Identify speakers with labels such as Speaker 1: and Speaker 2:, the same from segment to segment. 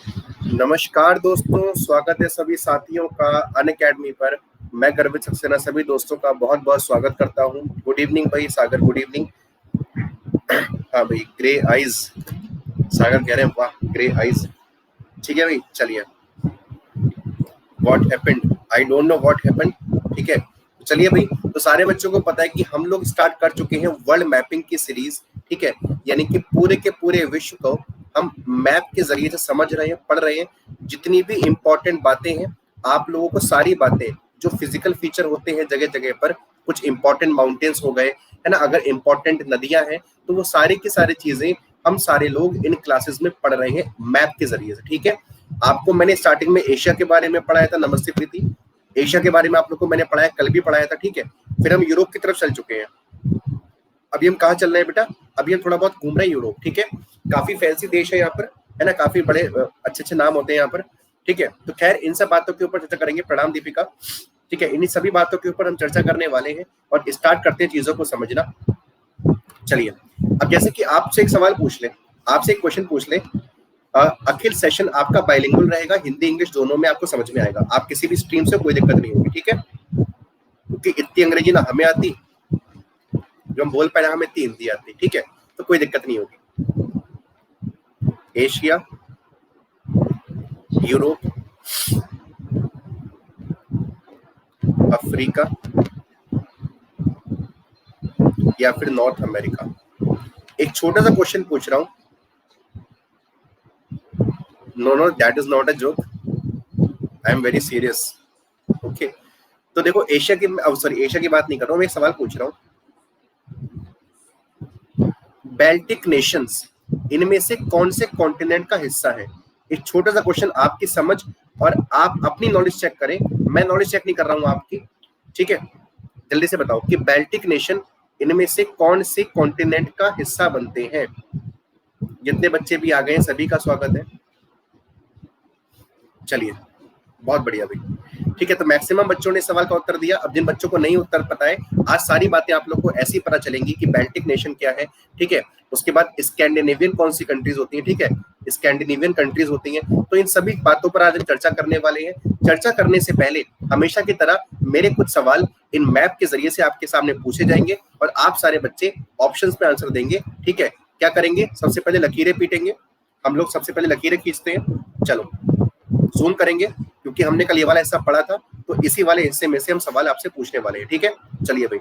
Speaker 1: नमस्कार दोस्तों, स्वागत है सभी साथियों का अनअकैडमी पर। मैं गर्वित सक्सेना सभी दोस्तों का बहुत बहुत स्वागत करता हूं। गुड इवनिंग भाई सागर, गुड इवनिंग। हाँ भाई, ग्रे आइज सागर कह रहे हैं, वाह ग्रे आइज। ठीक है भाई, चलिए। What happened, I don't know what happened. ठीक है, चलिए भाई। तो सारे बच्चों को पता है कि हम लोग स्टार्ट कर चुके हैं वर्ल्ड मैपिंग की सीरीज। ठीक है, यानी कि पूरे के पूरे विश्व को हम मैप के जरिए से समझ रहे हैं, पढ़ रहे हैं। जितनी भी इंपॉर्टेंट बातें हैं, आप लोगों को सारी बातें जो फिजिकल फीचर होते हैं जगह जगह पर, कुछ इंपॉर्टेंट माउंटेन्स हो गए है ना, अगर इंपॉर्टेंट नदियां हैं, तो वो सारी की सारी चीजें हम सारे लोग इन क्लासेस में पढ़ रहे हैं मैप के जरिए से। ठीक है, आपको मैंने स्टार्टिंग में एशिया के बारे में पढ़ाया था, नमस्ते प्रीति। एशिया के बारे में आप लोग को मैंने पढ़ाया, कल भी पढ़ाया था। ठीक है, फिर हम यूरोप की तरफ चल चुके हैं। अभी हम कहाँ चल रहे हैं बेटा? अभी हम थोड़ा बहुत घूम रहे हैं यूरोप। ठीक है, काफी फैंसी देश है यहाँ पर, है ना, काफी बड़े अच्छे अच्छे नाम होते हैं यहाँ पर। ठीक है, तो खैर इन सब बातों के ऊपर चर्चा करेंगे। प्रणाम दीपिका। ठीक है, इन्हीं सभी बातों के ऊपर हम चर्चा करने वाले हैं और स्टार्ट करते हैं चीजों को समझना। चलिए, अब जैसे कि आपसे एक सवाल पूछ ले, आपसे एक क्वेश्चन पूछ ले। अखिल सेशन आपका बाइलिंगुअल रहेगा, हिंदी इंग्लिश दोनों में आपको समझ में आएगा। आप किसी भी स्ट्रीम से कोई दिक्कत नहीं होगी। ठीक है, क्योंकि इतनी अंग्रेजी ना हमें आती, जो हम बोल पाए, हमें इतनी हिंदी आती। ठीक है, तो कोई दिक्कत नहीं होगी। एशिया, यूरोप, अफ्रीका या फिर नॉर्थ अमेरिका। एक छोटा सा क्वेश्चन पूछ रहा हूं। No, that is not a joke, I am very serious. Okay, तो देखो एशिया की, सॉरी एशिया की बात नहीं कर रहा हूं, मैं एक सवाल पूछ रहा हूं। बाल्टिक नेशंस इनमें से कौन से कॉन्टिनेंट का हिस्सा है? एक छोटा सा क्वेश्चन, आपकी समझ और आप अपनी नॉलेज चेक करें। मैं नॉलेज चेक नहीं कर रहा हूं आपकी। ठीक है, जल्दी से बताओ कि बाल्टिक नेशन इनमें से कौन से कॉन्टिनेंट का हिस्सा बनते हैं? जितने बच्चे भी आ गए हैं सभी का स्वागत है। चलिए, बहुत बढ़िया भाई। ठीक है, तो मैक्सिमम बच्चों ने सवाल का उत्तर दिया। अब जिन बच्चों को नहीं उत्तर पता है, आज सारी बातें आप लोग को ऐसी पता चलेंगी कि बाल्टिक नेशन क्या है। ठीक है, उसके बाद स्कैंडिनेवियन कौन सी कंट्रीज होती हैं। ठीक है, स्कैंडिनेवियन कंट्रीज होती हैं। तो इन सभी बातों पर आज हम चर्चा करने वाले हैं। चर्चा करने से पहले हमेशा की तरह मेरे कुछ सवाल इन मैप के जरिए से आपके सामने पूछे जाएंगे और आप सारे बच्चे ऑप्शंस पे आंसर देंगे। ठीक है, क्या करेंगे? सबसे पहले लकीरें पीटेंगे। हम लोग सबसे पहले लकीरें खींचते हैं। चलो जूम करेंगे, क्योंकि हमने कल ये वाला हिस्सा पढ़ा था, तो इसी वाले हिस्से में से हम सवाल आपसे पूछने वाले हैं। ठीक है, चलिए भाई,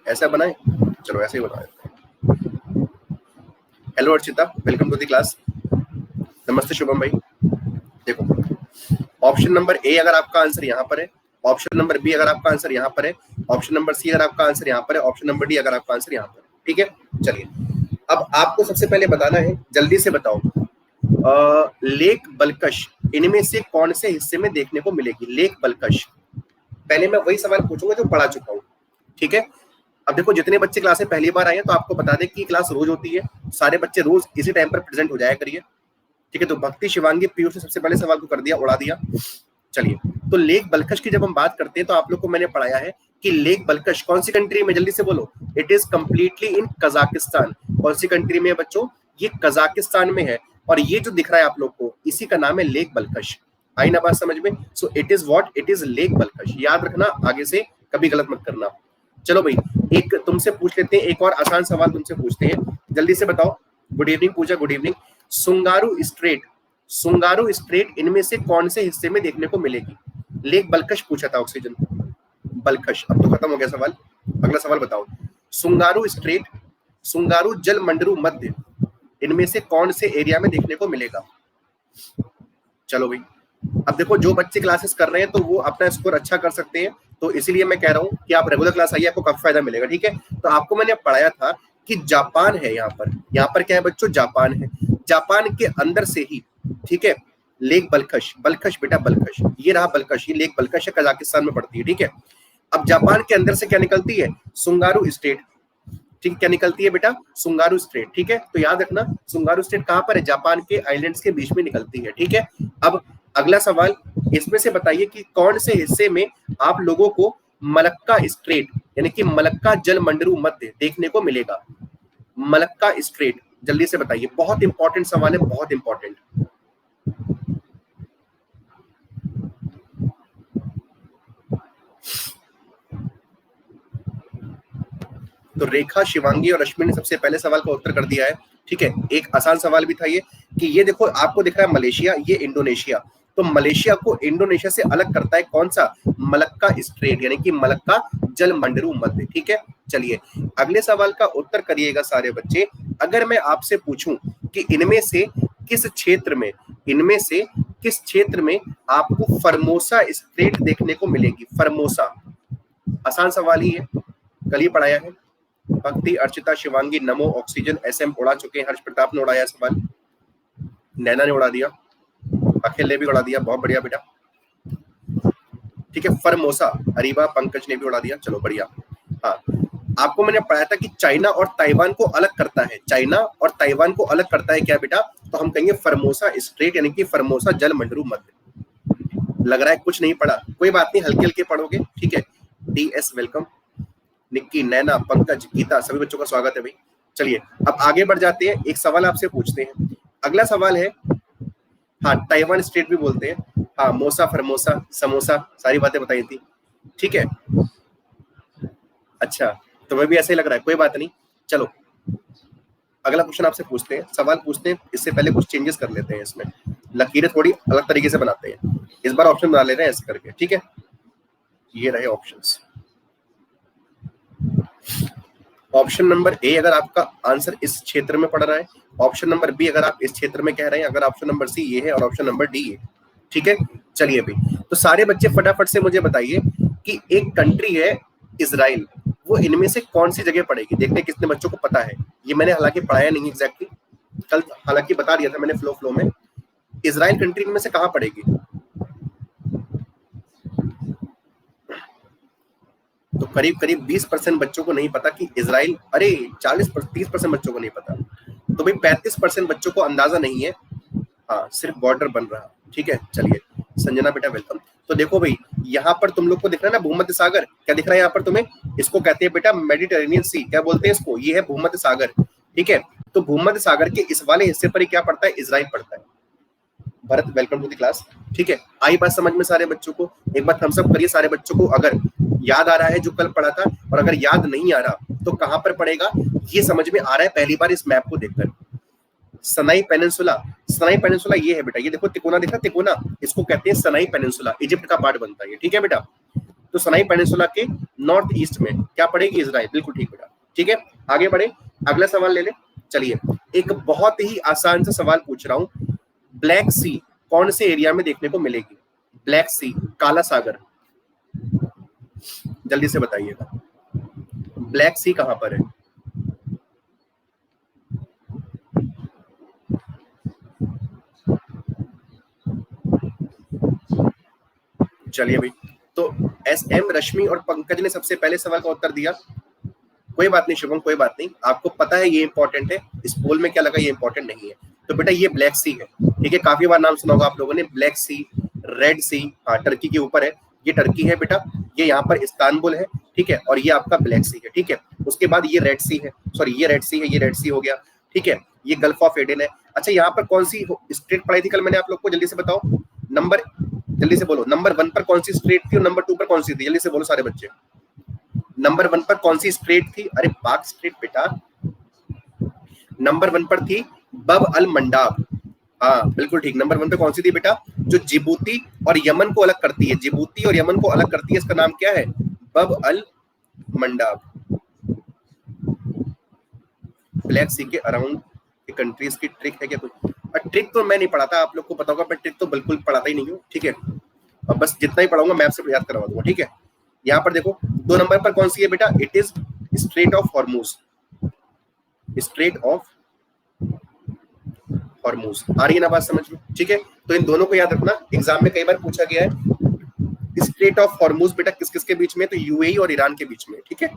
Speaker 1: ऐसा बनाए, चलो ऐसे ही बनाए। Hello Archita, welcome to the class. नमस्ते शुभम भाई। देखो, ऑप्शन नंबर ए अगर आपका आंसर यहाँ पर है, ऑप्शन नंबर बी अगर आपका आंसर यहाँ पर है, ऑप्शन नंबर सी अगर आपका आंसर यहाँ पर है, ऑप्शन नंबर डी अगर आपका आंसर यहाँ पर है। ठीक है, चलिए, अब आपको सबसे पहले बताना है, जल्दी से बताओ, लेक बलकश इनमें से कौन से हिस्से में देखने को मिलेगी? लेक बलकश। पहले मैं वही सवाल पूछूंगा जो पढ़ा चुका हूँ। ठीक है, अब देखो जितने बच्चे क्लास में पहली बार आए हैं, तो आपको बता दें कि क्लास रोज होती है, सारे बच्चे रोज इसी टाइम पर प्रेजेंट हो जाया करिए। ठीक है, तो भक्ति शिवांगी पीयूष ने सबसे पहले सवाल को कर दिया, उड़ा दिया। चलिए, तो लेक बलकश की जब हम बात करते हैं, तो आप लोग को मैंने पढ़ाया है कि लेक बलकश कौन सी कंट्री में, जल्दी से बोलो। It is completely in Kazakhstan. कौन सी कंट्री में है बच्चों? ये कजाकिस्तान में है। और ये जो दिख रहा है आप लोग को, इसी का नाम है लेक बलकश। आई ना बात समझ में? So it is what? It is Lake Balkhash. याद रखना, आगे से कभी गलत मत करना। चलो भाई, एक तुमसे पूछ लेते हैं, एक और आसान सवाल तुमसे पूछते हैं, जल्दी से बताओ। गुड इवनिंग पूजा, गुड इवनिंग। सुंगारू स्ट्रेट, सुंगारू स्ट्रेट इनमें से कौन से हिस्से में देखने को मिलेगी? लेक बलकश पूछा था, ऑक्सीजन बलकश। अब तो खत्म हो गया सवाल। अगला सवाल बताओ, सुंगारू स्ट्रेट, सुंगारू जल मंडरू मध्य इनमें से कौन से एरिया में देखने को मिलेगा? चलो भाई, अब देखो जो बच्चे क्लासेस कर रहे हैं, तो वो अपना स्कोर अच्छा कर सकते हैं, तो इसीलिए मैं कह रहा हूँ कि आप रेगुलर क्लास आइए, आपको काफी फायदा मिलेगा। ठीक है, तो आपको मैंने पढ़ाया था कि जापान है यहाँ पर। यहाँ पर क्या है बच्चों? जापान है। जापान के अंदर से ही, ठीक है, लेक बलकश, बलकश बेटा बलकश, ये रहा बलकश, ये लेक बलकश है, कजाकिस्तान में पड़ती है। ठीक है, अब जापान के अंदर से क्या निकलती है? सुंगारू स्टेट। ठीक, क्या निकलती है बेटा? सुंगारू स्टेट। ठीक है, तो याद रखना, सुंगारू स्टेट कहाँ पर है? जापान के आइलैंड्स के बीच में निकलती है। ठीक है, अब अगला सवाल, इसमें से बताइए कि कौन से हिस्से में आप लोगों को मलक्का स्ट्रेट, यानी कि मलक्का जल मंडरू मध्य देखने को मिलेगा? मलक्का स्ट्रेट, जल्दी से बताइए, बहुत इंपॉर्टेंट सवाल है, बहुत इंपॉर्टेंट। तो रेखा, शिवांगी और रश्मि ने सबसे पहले सवाल का उत्तर कर दिया है। ठीक है, एक आसान सवाल भी था ये कि ये देखो आपको दिख रहा है मलेशिया, ये इंडोनेशिया, तो मलेशिया को इंडोनेशिया से अलग करता है कौन सा? मलक्का स्ट्रेट, यानी कि मलक्का जलमंडरू मध्य। ठीक है, चलिए अगले सवाल का उत्तर करिएगा सारे बच्चे। अगर मैं आपसे पूछूं कि इनमें से किस क्षेत्र में आपको फर्मोसा स्ट्रेट देखने को मिलेगी? फर्मोसा, आसान सवाल ही है, कल ही पढ़ाया है। भक्ति, अर्चिता, शिवांगी, नमो, ऑक्सीजन, एसएम उड़ा चुके हैं, हर्ष प्रताप ने उड़ाया सवाल, नैना ने उड़ा दिया, अखिल ने भी उड़ा दिया, बहुत बढ़िया बेटा। ठीक है, फर्मोसा, अरीबा, पंकज ने भी उड़ा दिया, चलो बढ़िया। हाँ, आपको मैंने पढ़ाया था कि चाइना और ताइवान को अलग करता है, चाइना और ताइवान को अलग करता है क्या बेटा? तो हम कहेंगे फर्मोसा स्ट्रेट, यानी कि फर्मोसा जलमंडरू मध्य। लग रहा है कुछ नहीं पढ़ा, कोई बात नहीं, हल्के हल्के पढ़ोगे। ठीक है, डीएस वेलकम, निक्की, नैना, पंकज, गीता, सभी बच्चों का स्वागत है भाई। चलिए अब आगे बढ़ जाते हैं, एक सवाल आपसे पूछते हैं। अगला सवाल है, हाँ ताइवान स्टेट भी बोलते हैं, हाँ मोसा, फरमोसा, समोसा, सारी बातें बताई थी। ठीक है, अच्छा तुम्हें भी ऐसे ही लग रहा है, कोई बात नहीं। चलो अगला क्वेश्चन आपसे पूछते हैं, सवाल पूछते हैं, इससे पहले कुछ चेंजेस कर लेते हैं, इसमें लकीरें थोड़ी अलग तरीके से बनाते हैं, इस बार ऑप्शन बना ले रहे हैं ऐसे करके। ठीक है, ये रहे ऑप्शंस। ऑप्शन नंबर ए अगर आपका आंसर इस क्षेत्र में पड़ रहा है, ऑप्शन नंबर बी अगर आप इस क्षेत्र में कह रहे हैं, अगर ऑप्शन नंबर सी ये है और ऑप्शन नंबर डी ये। ठीक है, चलिए भाई, तो सारे बच्चे फटाफट से मुझे बताइए कि एक कंट्री है इजराइल, वो इनमें से कौन सी जगह पड़ेगी? देखते हैं कितने बच्चों को पता है। ये मैंने हालांकि पढ़ाया नहीं एग्जैक्टली, कल हालांकि बता दिया था मैंने फ्लो में। इजराइल कंट्री इनमें से कहां पड़ेगी? तो करीब करीब 20% बच्चों को नहीं पता कि इजराइल, अरे 30% बच्चों को नहीं पता, तो भाई 35% बच्चों को अंदाजा नहीं है। हाँ, सिर्फ बॉर्डर बन रहा। ठीक है, चलिए संजना बेटा वेलकम। तो देखो भाई, यहाँ पर तुम लोग को दिख रहा है ना भूमध्य सागर, क्या दिख रहा है यहाँ पर तुम्हें? इसको कहते हैं बेटा मेडिटेरेनियन सी, क्या बोलते हैं इसको? ये है भूमध्य सागर। ठीक है, तो भूमध्य सागर के इस वाले हिस्से पर ही क्या पड़ता है? इजराइल पड़ता है। Bharat welcome to the class. ठीक है, आई बात समझ में सारे बच्चों को? एक बात हम सब करिए सारे बच्चों को, अगर याद आ रहा है जो कल पढ़ा था, और अगर याद नहीं आ रहा तो कहां पर पड़ेगा ये समझ में आ रहा है पहली बार इस मैप को देखकर। सनाई पेनिनसुला, सनाई पेनिनसुला ये है बेटा, ये देखो तिकोना दिख रहा है, तिकोना, इसको कहते हैं सनाई पेनिनसुला, इजिप्ट का पार्ट बनता है ये। ठीक है बेटा, तो सनाई पेनिनसुला के नॉर्थ ईस्ट में क्या पड़ेगी? इजराइल, बिल्कुल ठीक बेटा। ठीक है, आगे बढ़े, अगला सवाल ले ले। चलिए एक बहुत ही आसान सा सवाल पूछ रहा हूं, ब्लैक सी कौन से एरिया में देखने को मिलेगी? ब्लैक सी, काला सागर, जल्दी से बताइएगा, ब्लैक सी कहां पर है? चलिए भाई, तो एसएम, रश्मि और पंकज ने सबसे पहले सवाल का उत्तर दिया। कोई बात नहीं शुभम, कोई बात नहीं, आपको पता है ये इंपॉर्टेंट है, इस पोल में क्या लगा ये इंपॉर्टेंट नहीं है। तो बेटा ये ब्लैक सी है। ठीक है, काफी बार नाम सुना होगा आप लोगों ने, ब्लैक सी, रेड सी, हाँ टर्की के ऊपर है, ये टर्की है बेटा, ये यहाँ पर इस्तांबुल है। ठीक है, और ये आपका ब्लैक सी है। ठीक है, उसके बाद ये रेड सी है, सॉरी ये रेड सी है, ये रेड सी हो गया। ठीक है, ये गल्फ ऑफ एडन है। अच्छा, यहाँ पर कौन सी स्ट्रेट पढ़ाई थी कल मैंने आप लोग को? जल्दी से बताओ, नंबर, जल्दी से बोलो, नंबर 1 पर कौन सी स्ट्रेट थी और नंबर 2 पर कौन सी थी? जल्दी से बोलो सारे बच्चे, नंबर 1 पर कौन सी स्ट्रेट थी? अरे पाक स्ट्रेट बेटा, नंबर 1 पर थी बब अल मंडाब। हाँ बिल्कुल ठीक, नंबर 1 पे कौन सी थी बेटा? जो जिबूती और यमन को अलग करती है, जिबूती और यमन को अलग करती है, इसका नाम क्या है? बब अल मंडाब। ब्लैक सी के अराउंड कंट्रीज की ट्रिक है क्या कुछ? ट्रिक तो मैं नहीं पढ़ाता, आप लोग को पता होगा, पर ट्रिक तो बिल्कुल पढ़ाता ही नहीं हूँ। ठीक है, अब बस जितना ही पढ़ाऊंगा मैं आपसे याद करवा दूंगा। ठीक है, यहाँ पर देखो 2 नंबर पर कौन सी है बेटा? It is Strait of Hormuz, Strait of Hormuz. आ रही है ना बात समझ में? ठीक है, तो इन दोनों को याद रखना, एग्जाम में कई बार पूछा गया है स्ट्रेट ऑफ हॉर्मूज बेटा किस किस के बीच में? तो यूएई और ईरान के बीच में। ठीक है,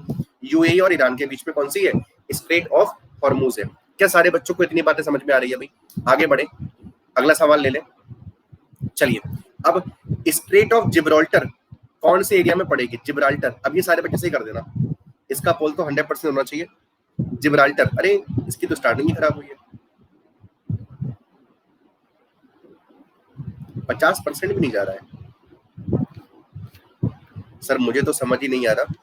Speaker 1: यूएई और ईरान के बीच में कौन सी है? स्ट्रेट ऑफ हॉर्मूज है। क्या सारे बच्चों को इतनी बातें समझ में आ रही है भाई? आगे बढ़े, अगला सवाल ले ले। चलिए, अब स्ट्रेट ऑफ जिब्राल्टर कौन से एरिया में पड़ेगी? जिब्राल्टर, अब ये सारे बच्चे सही कर देना, इसका पोल तो 100% होना चाहिए। जिब्राल्टर, अरे इसकी तो स्टार्टिंग ही खराब हुई है, 50% भी नहीं जा रहा है सर, मुझे तो समझ ही नहीं आ रहा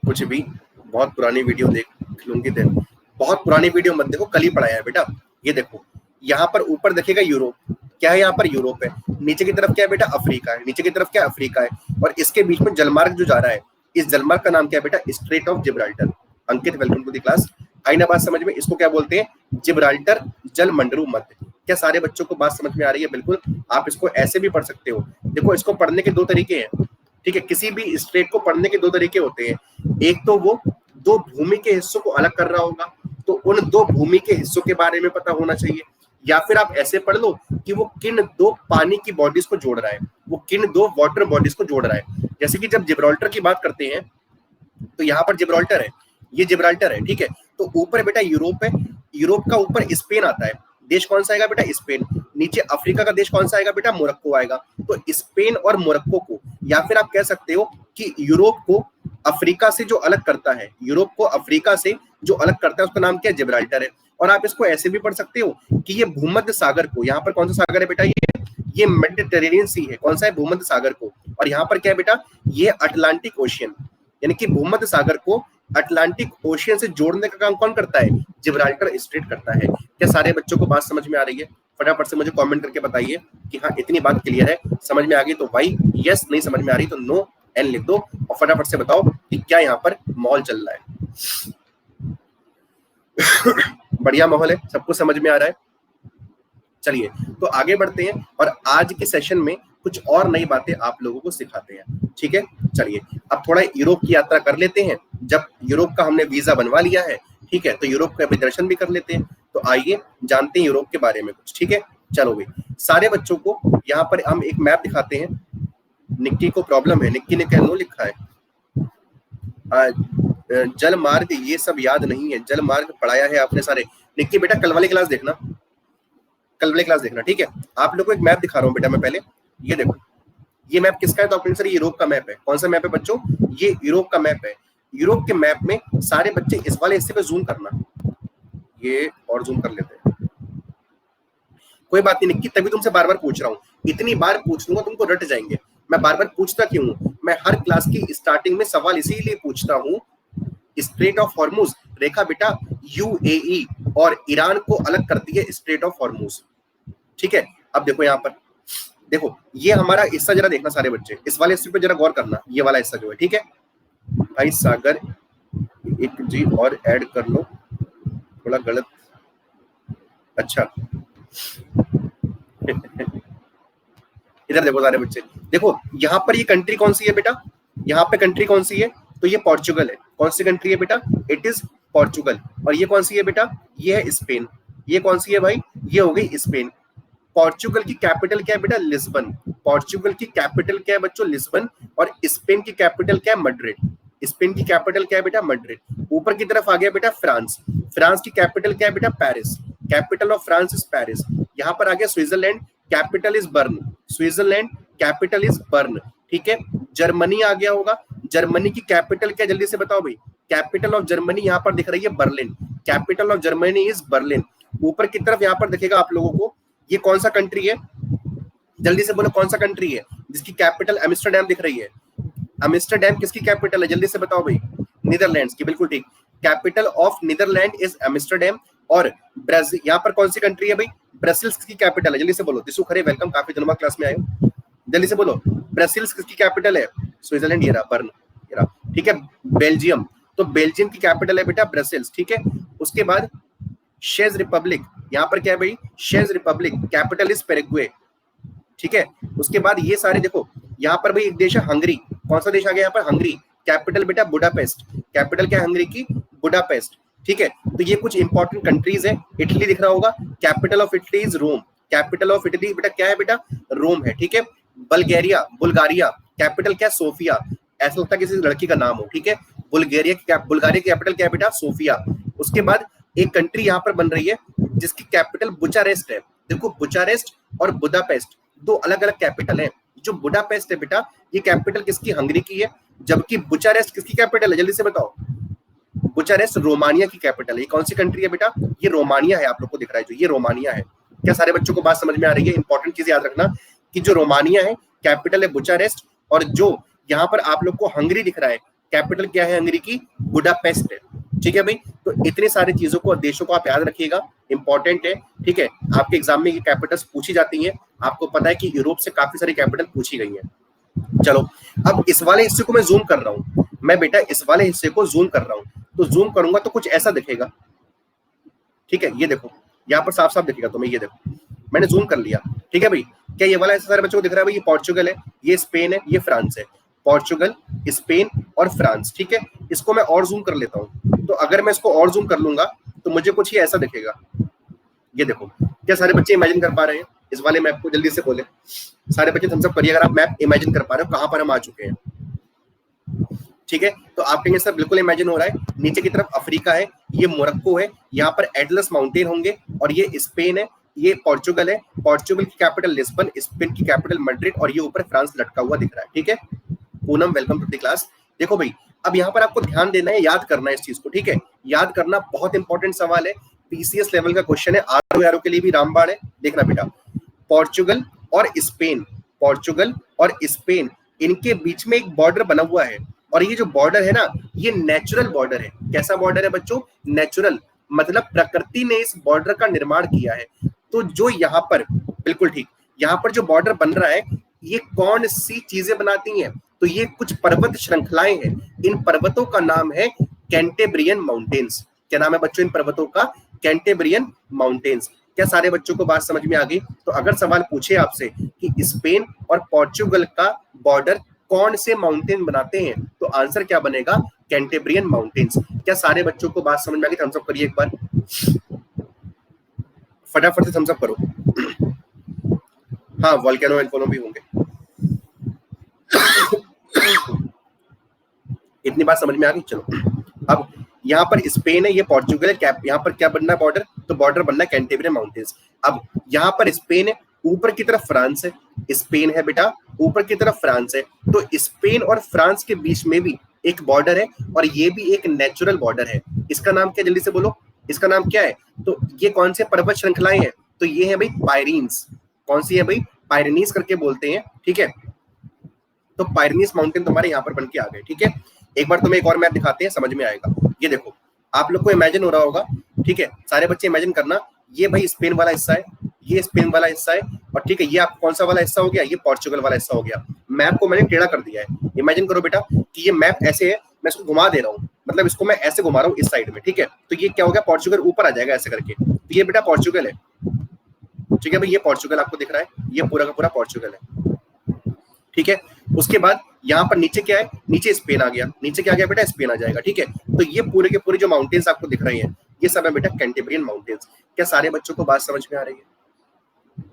Speaker 1: कुछ भी। बहुत पुरानी वीडियो देख लूंगी, देखो बहुत पुरानी वीडियो मत देखो, कल ही पढ़ाया है बेटा। ये देखो यहाँ पर ऊपर देखेगा यूरोप, क्या है यहाँ पर यूरोप है, नीचे की तरफ क्या है बेटा अफ्रीका है, नीचे की तरफ क्या अफ्रीका है, और इसके बीच में जलमार्ग जो जा रहा है, इस जलमार्ग का नाम क्या है बेटा, Strait of Gibraltar. Ankit welcome to the class. आई ना बात समझ में, इसको क्या बोलते हैं, जिब्राल्टर जल मंडरू मध्य। क्या सारे बच्चों को बात समझ में आ रही है? बिल्कुल, आप इसको ऐसे भी पढ़ सकते हो। देखो इसको पढ़ने के दो तरीके हैं, ठीक है, किसी भी स्ट्रेट को पढ़ने के दो तरीके होते हैं। एक तो वो दो भूमि के हिस्सों को अलग कर रहा होगा, तो उन दो भूमि के हिस्सों के बारे में पता होना चाहिए, या फिर आप ऐसे पढ़ लो कि वो किन दो पानी की बॉडीज को जोड़ रहा है, वो किन दो वाटर बॉडीज को जोड़ रहा है। जैसे कि जब जिब्राल्टर की बात करते हैं तो यहाँ पर जिब्राल्टर है, ये जिब्राल्टर है, ठीक है, तो ऊपर बेटा यूरोप है, यूरोप का ऊपर स्पेन आता है, देश कौन सा आएगा बेटा, स्पेन। नीचे अफ्रीका का देश कौन सा आएगा बेटा, मोरक्को आएगा। तो स्पेन और मोरक्को को, या फिर आप कह सकते हो कि यूरोप को अफ्रीका से जो अलग करता है, यूरोप को अफ्रीका से जो अलग करता है उसका नाम क्या है, जिब्राल्टर है। और आप इसको ऐसे भी पढ़ सकते हो कि ये भूमध्य सागर को, यहाँ पर कौन सा सागर है बेटा, ये मेडिटेरेनियन सी है, कौन सा है, भूमध्य सागर को, और यहाँ पर क्या है बेटा, ये अटलांटिक ओशियन, यानी कि भूमध्य सागर को अटलांटिक ओशियन से जोड़ने का काम कौन करता है, जिब्राल्टर स्ट्रेट करता है। क्या सारे बच्चों को बात समझ में आ रही है? फटाफट से मुझे कमेंट करके बताइए कि हाँ इतनी बात क्लियर है, समझ में आ गई तो वाई यस, नहीं समझ में आ रही तो नो एन लिख दो, और फटाफट से बताओ कि क्या यहाँ पर माहौल चल रहा है। बढ़िया माहौल है, सबको समझ में आ रहा है। चलिए तो आगे बढ़ते हैं और आज के सेशन में कुछ और नई बातें आप लोगों को सिखाते हैं, ठीक है। चलिए अब थोड़ा यूरोप की यात्रा कर लेते हैं। जब यूरोप का हमने वीजा बनवा लिया है, ठीक है, तो यूरोप का अभी दर्शन भी कर लेते हैं। तो आइए जानते हैं यूरोप के बारे में कुछ, ठीक है। चलो भाई सारे बच्चों को यहाँ पर हम एक मैप दिखाते हैं। निक्की को प्रॉब्लम है, निक्की ने क्या नो लिखा है, जल मार्ग ये सब याद नहीं है, जल मार्ग पढ़ाया है आपने सारे। निक्की बेटा कल वाली क्लास देखना, कल वाली क्लास देखना, ठीक है। आप लोगों को एक मैप दिखा रहा हूँ बेटा मैं पहले, ये देखो ये मैप किसका है, तो आपने सर यूरोप का मैप है। कौन सा मैप है बच्चों, ये यूरोप का मैप है। यूरोप के मैप में सारे बच्चे इस वाले हिस्से पे जूम करना, ये और जूम कर लेते हैं, कोई बात नहीं निक्की, तभी तुमसे बार बार पूछ रहा हूँ, इतनी बार पूछ लूंगा तुमको रट जाएंगे। मैं बार बार पूछता क्यों हूँ, मैं हर क्लास की स्टार्टिंग में सवाल इसीलिए पूछता हूँ। स्ट्रेट ऑफ हॉर्मुज रेखा बेटा यूएई और ईरान को अलग करती है स्ट्रेट ऑफ हॉर्मुज, ठीक है। अब देखो यहाँ पर देखो ये हमारा हिस्सा जरा देखना सारे बच्चे, इस वाले हिस्से पे जरा गौर करना, ये वाला हिस्सा जो है, ठीक है भाई। सागर एक जी और ऐड कर लो, थोड़ा गलत, अच्छा इधर देखो सारे बच्चे, देखो यहाँ पर ये कंट्री कौन सी है बेटा, यहाँ पे कंट्री कौन सी है, तो ये पोर्चुगल है। कौन सी कंट्री है बेटा, इट इज पोर्चुगल। और ये कौन सी है बेटा, ये है स्पेन। ये कौन सी है भाई, ये हो गई स्पेन। पोर्चुगल की कैपिटल क्या है बेटा, लिस्बन। पोर्चुगल की कैपिटल क्या है बच्चों, लिस्बन। और स्पेन की कैपिटल क्या है, मैड्रिड। स्पेन की कैपिटल क्या है बेटा, मैड्रिड। ऊपर की तरफ आ गया बेटा फ्रांस। फ्रांस की कैपिटल क्या है बेटा, Paris. Capital of France is Paris. यहाँ पर आ गया Switzerland, capital is burn. Switzerland capital is burn, ठीक है। जर्मनी आ गया होगा, जर्मनी की कैपिटल क्या, जल्दी से बताओ भाई। कैपिटल ऑफ जर्मनी यहाँ पर दिख रही है Berlin, capital of Germany is Berlin. ऊपर की तरफ यहाँ पर दिखेगा आप लोगों को, ये कौन सा कंट्री है, जल्दी से बोलो कौन सा कंट्री है जिसकी कैपिटल एम्स्टरडैम दिख रही है। एम्स्टरडैम किसकी कैपिटल है, जल्दी से बताओ भाई, नीदरलैंड्स की, बिल्कुल ठीक। Capital of Netherland is Amsterdam. और ब्राजील यहाँ पर कौन सी कंट्री है भाई, ब्रसेल्स किसकी कैपिटल है, जल्दी से बोलो। दिसु खरे वेलकम, काफी दिनों बाद क्लास में आए हो, जल्दी से बोलो। ब्रसेल्स किसकी कैपिटल है, स्विट्जरलैंड, ये रहा बर्न, ये रहा, ठीक है। बेल्जियम, तो बेल्जियम की कैपिटल है बेटा ब्रसेल्स, ठीक है। उसके बाद शेज रिपब्लिक, यहाँ पर क्या है भाई, शेज रिपब्लिक, कैपिटल इज पैराग्वे, ठीक है। उसके बाद ये सारे देखो, यहाँ पर भाई एक देश है हंगरी। कौन सा देश आ गया यहाँ पर, हंगरी। कैपिटल बेटा बुडापेस्ट, कैपिटल क्या है हंगरी की, बुडापेस्ट, ठीक है। तो ये कुछ इंपॉर्टेंट कंट्रीज है। इटली दिख रहा होगा, capital of Italy is Rome. Capital of Italy बेटा क्या है बेटा, रोम है, ठीक है। बुल्गारिया, बुल्गारिया कैपिटल क्या, सोफिया। ऐसा लगता है किसी लड़की का नाम हो, ठीक है। बुल्गारिया, बुल्गारिया की कैपिटल क्या है बेटा, सोफिया। उसके बाद एक कंट्री यहाँ पर बन रही है जिसकी कैपिटल बुचारेस्ट है। देखो बुचारेस्ट और बुडापेस्ट दो अलग अलग कैपिटल है। जो बुडापेस्ट है बेटा, ये कैपिटल किसकी, हंगरी की है, जबकि बुचारेस्ट किसकी कैपिटल है, जल्दी से बताओ। बुचारेस्ट रोमानिया की कैपिटल है। ये कौन सी कंट्री है बेटा? ये रोमानिया है, आप लोग को दिख रहा है जो, ये रोमानिया है। क्या सारे बच्चों को बात समझ में आ रही है? इंपॉर्टेंट चीज याद रखना कि जो रोमानिया है कैपिटल है बुचारेस्ट, और जो यहाँ पर आप लोग को हंगरी दिख रहा है कैपिटल क्या है हंगरी की? बुडापेस्ट है। ठीक है भाई, तो इतने सारे चीजों को, देशों को आप याद रखिएगा, इंपॉर्टेंट है। ठीक है, आपके एग्जाम में ये कैपिटल्स पूछी जाती हैं। आपको पता है कि यूरोप से काफी सारी कैपिटल पूछी गई हैं। चलो, अब इस वाले हिस्से को मैं जूम कर रहा हूं, मैं बेटा इस वाले हिस्से को जूम कर रहा हूं, तो जूम करूंगा तो कुछ ऐसा दिखेगा। ठीक है, ये देखो यहाँ पर साफ साफ दिखेगा तुम्हें, ये देखो मैंने जूम कर लिया। ठीक है भाई, क्या ये वाला ऐसा सारे बच्चों को दिख रहा है भाई? ये पोर्चुगल है, ये स्पेन है, ये फ्रांस है। पोर्चुगल, स्पेन और फ्रांस। ठीक है, इसको मैं और जूम कर लेता हूँ, तो अगर मैं इसको और जूम कर लूंगा तो मुझे कुछ ही ऐसा दिखेगा। ये देखो, क्या सारे बच्चे इमेजिन कर पा रहे हैं इस वाले मैप को? जल्दी से बोले सारे बच्चे, थम्स अप करिए अगर आप मैप इमेजिन कर पा रहे हो कहां पर हम आ चुके हैं। ठीक है, तो आप कहेंगे सर बिल्कुल इमेजिन हो रहा है। नीचे की तरफ अफ्रीका है, ये मोरक्को है, यहाँ पर एटलस माउंटेन होंगे, और ये स्पेन है, ये पोर्चुगल है, पोर्चुगल की कैपिटल लिस्बन, स्पेन की कैपिटल मैड्रिड, और ये ऊपर फ्रांस लटका हुआ दिख रहा है। ठीक है, Poonam welcome to the class. देखो भाई, अब यहाँ पर आपको ध्यान देना है, याद करना है इस चीज को। ठीक है, याद करना बहुत इंपॉर्टेंट सवाल है, पीसीएस लेवल का क्वेश्चन है, आरओ के लिए भी रामबाण है। देखना बेटा, पोर्चुगल और स्पेन, पोर्चुगल और स्पेन, इनके बीच में एक बॉर्डर बना हुआ है, और ये जो बॉर्डर है ना, ये नेचुरल बॉर्डर है। कैसा बॉर्डर है बच्चों? नेचुरल, मतलब प्रकृति ने इस बॉर्डर का निर्माण किया है। तो जो यहाँ पर, बिल्कुल ठीक, यहाँ पर जो बॉर्डर बन रहा है, ये कौन सी चीजें बनाती हैं? तो ये कुछ पर्वत श्रृंखलाएं हैं। इन पर्वतों का नाम है कैंटेब्रियन माउंटेन्स। क्या नाम है बच्चों इन पर्वतों का? कैंटेब्रियन माउंटेन्स। क्या सारे बच्चों को बात समझ में आ गई? तो अगर सवाल पूछे आपसे कि स्पेन और पोर्चुगल का बॉर्डर कौन से माउंटेन बनाते हैं, तो आंसर क्या बनेगा? कैंटेब्रियन माउंटेन्स। क्या सारे बच्चों को बात समझ में आ गई? थम्स अप करिए एक बार, फटाफट से थम्स अप करो। हाँ, वोल्केनो वोल्केनो भी होंगे। इतनी बात समझ में आ गई। चलो, अब यहाँ पर स्पेन है, ये पोर्चुगल है, यहाँ पर क्या बनना है बॉर्डर? तो बॉर्डर बनना है कैंटेब्रियन माउंटेन्स। अब यहाँ पर स्पेन है, ऊपर की तरफ फ्रांस है, स्पेन है बेटा, ऊपर की तरफ फ्रांस है, तो स्पेन और फ्रांस के बीच में भी एक बॉर्डर है, और ये भी एक नेचुरल बॉर्डर है। इसका नाम क्या? जल्दी से बोलो, इसका नाम क्या है? तो ये कौन से पर्वत श्रृंखलाएं हैं? तो ये है भाई पायरीन्स। कौन सी है भाई? पायरीनीस करके बोलते हैं। ठीक है, तो पायरीनीस माउंटेन तुम्हारे यहाँ पर बन के आ गए। ठीक है, एक बार तुम्हें एक और मैप दिखाते हैं, समझ में आएगा। ये देखो, आप लोग को इमेजिन हो रहा होगा। ठीक है, सारे बच्चे इमेजिन करना, ये भाई स्पेन वाला हिस्सा है, ये स्पेन वाला हिस्सा है, और ठीक है, ये आप कौन सा वाला हिस्सा हो गया? ये पोर्चुगल वाला हिस्सा हो गया। मैप को मैंने टेढ़ा कर दिया है। इमेजिन करो बेटा कि ये मैप ऐसे है, मैं इसको घुमा दे रहा हूँ, मतलब इसको मैं ऐसे घुमा रहा हूँ इस साइड में। ठीक है, तो ये क्या हो गया? पोर्चुगल ऊपर आ जाएगा ऐसे करके, तो ये बेटा पोर्चुगल है। ठीक है भाई, ये पोर्चुगल आपको दिख रहा है, ये पूरा का पूरा पोर्चुगल है। ठीक है, उसके बाद यहाँ पर नीचे क्या है? नीचे स्पेन आ गया। नीचे क्या आ गया बेटा? स्पेन आ जाएगा। ठीक है, तो ये पूरे के पूरे जो माउंटेन्स आपको दिख रहे हैं, ये सब है बेटा कैंटेब्रियन माउंटेन्स। क्या सारे बच्चों को बात समझ में आ रही है?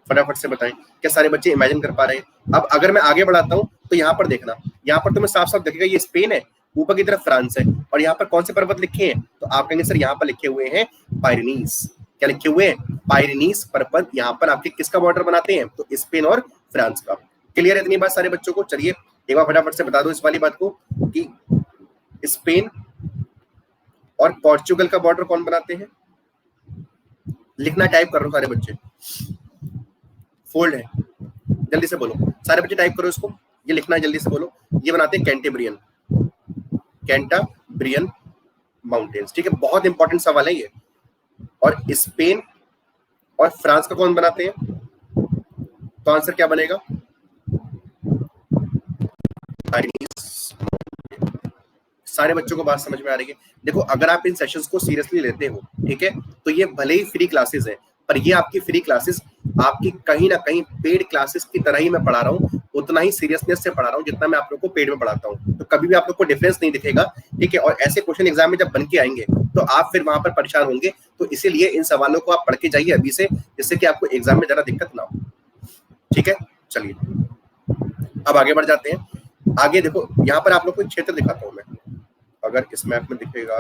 Speaker 1: फटाफट से बताएं, क्या सारे बच्चे इमेजिन कर पा रहे हैं? अब अगर मैं आगे बढ़ाता हूँ तो यहाँ पर देखना, यहाँ पर तुम्हें साफ साफ दिखेगा ये स्पेन है, ऊपर की तरफ फ्रांस है, और यहाँ पर कौन से पर्वत लिखे हैं? तो आप कहेंगे सर यहाँ पर लिखे हुए हैं पायरीनीस। क्या लिखे हुए हैं? पायरीनीस पर्वत यहाँ पर आपके किसका बॉर्डर बनाते हैं? तो स्पेन और फ्रांस का। क्लियर है इतनी बात सारे बच्चों को? चलिए एक बार फटाफट से बता दो इस वाली बात को कि स्पेन और पोर्चुगल का बॉर्डर कौन बनाते हैं? लिखना, टाइप कर रहे हो सारे बच्चे, फोल्ड है, जल्दी से बोलो सारे बच्चे, टाइप करो इसको, ये लिखना है, जल्दी से बोलो। ये बनाते हैं कैंटेब्रियन, कैंटाब्रियन माउंटेन्स। ठीक है, बहुत इंपॉर्टेंट सवाल है ये। और स्पेन और फ्रांस का कौन बनाते हैं? तो आंसर क्या बनेगा? सारे बच्चों को बात समझ में आ रही है? देखो, अगर आप इन सेशंस को सीरियसली लेते हो, ठीक है, तो ये भले ही फ्री क्लासेस है, पर ये आपकी फ्री क्लासेस आपकी कहीं ना कहीं पेड क्लासेस की तरह ही मैं पढ़ा रहा हूँ, उतना ही सीरियसनेस से पढ़ा रहा हूँ जितना मैं आप लोग को पेड में पढ़ाता हूँ। तो कभी भी आप लोग को डिफरेंस नहीं दिखेगा। ठीक है, और ऐसे क्वेश्चन एग्जाम में जब बन के आएंगे तो आप फिर वहां पर परेशान होंगे। तो इसीलिए इन सवालों को आप पढ़ के जाइए अभी से, जिससे कि आपको एग्जाम में ज्यादा दिक्कत ना हो। ठीक है, चलिए अब आगे बढ़ जाते हैं। आगे देखो, यहाँ पर आप लोग को क्षेत्र दिखाता हूँ मैं, अगर इस मैप में दिखेगा,